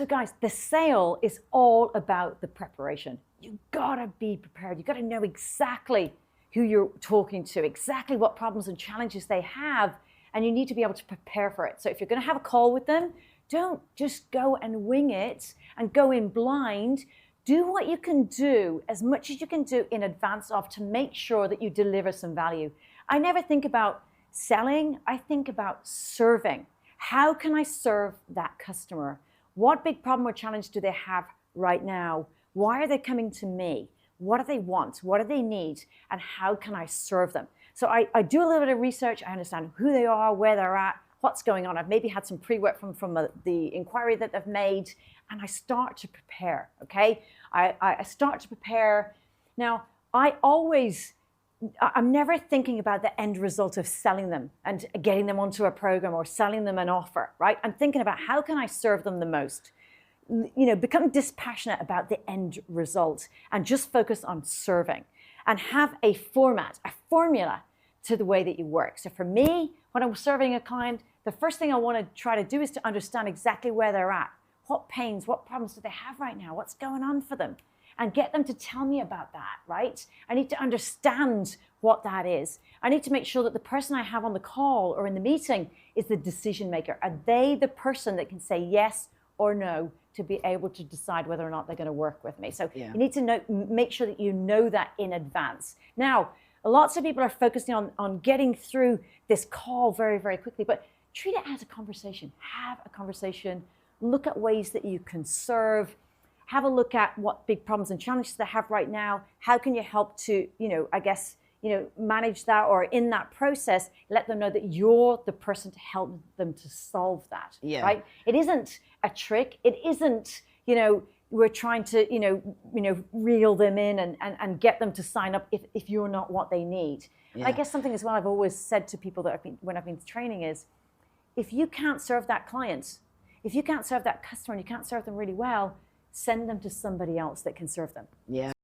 So guys, the sale is all about the preparation. You gotta be prepared. You gotta know exactly who you're talking to, exactly what problems and challenges they have, and you need to be able to prepare for it. So if you're gonna have a call with them, don't just go and wing it and go in blind. Do what you can do, as much as you can do in advance of, to make sure that you deliver some value. I never think about selling, I think about serving. How can I serve that customer? What big problem or challenge do they have right now? Why are they coming to me? What do they want? What do they need? And how can I serve them? So I do a little bit of research. I understand who they are, where they're at, what's going on. I've maybe had some pre-work from the inquiry that they've made, and I start to prepare, okay? I start to prepare. Now, I'm never thinking about the end result of selling them and getting them onto a program or selling them an offer, right? I'm thinking about how can I serve them the most? Become dispassionate about the end result and just focus on serving, and have a format, a formula to the way that you work. So for me, when I'm serving a client, the first thing I want to try to do is to understand exactly where they're at. What pains, what problems do they have right now? What's going on for them? And get them to tell me about that, right? I need to understand what that is. I need to make sure that the person I have on the call or in the meeting is the decision maker. Are they the person that can say yes or no to be able to decide whether or not they're going to work with me? So you need to make sure that you know that in advance. Now, lots of people are focusing on getting through this call very, very quickly, but treat it as a conversation. Have a conversation. Look at ways that you can serve. Have a look at what big problems and challenges they have right now. How can you help to, manage that, or in that process, let them know that you're the person to help them to solve that, right? It isn't a trick. It isn't, we're trying to, reel them in and get them to sign up if you're not what they need. And I guess something as well I've always said to people when I've been training is, if you can't serve that client, if you can't serve that customer and you can't serve them really well, send them to somebody else that can serve them.